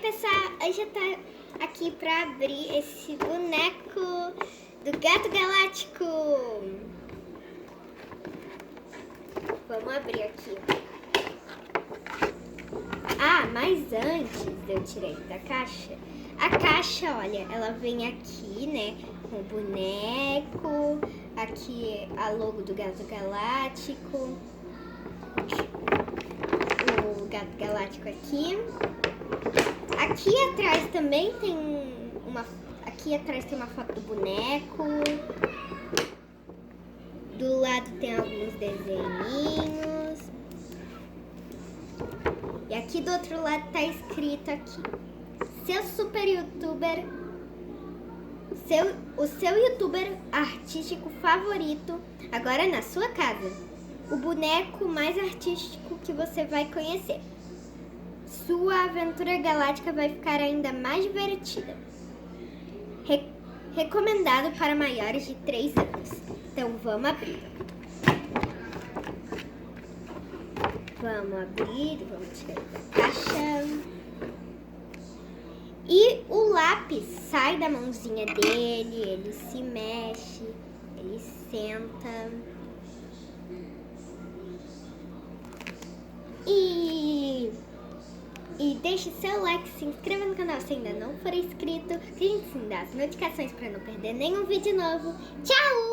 a gente tá aqui pra abrir esse boneco do Gato Galáctico. Vamos abrir aqui. Ah, mas antes de eu tirar ele da caixa, a caixa, olha, ela vem aqui, né, com o boneco, aqui a logo do Gato Galáctico, o Gato Galáctico aqui. Aqui atrás também tem uma foto do boneco. Do lado tem alguns desenhinhos. E aqui do outro lado tá escrito aqui: seu super youtuber, o seu youtuber artístico favorito, agora na sua casa. O boneco mais artístico que você vai conhecer. Sua aventura galáctica vai ficar ainda mais divertida. Recomendado para maiores de 3 anos. Então vamos abrir. Vamos tirar da caixa. E o lápis sai da mãozinha dele, ele se mexe, ele senta. E deixe seu like, se inscreva no canal se ainda não for inscrito, clique em as notificações para não perder nenhum vídeo novo. Tchau!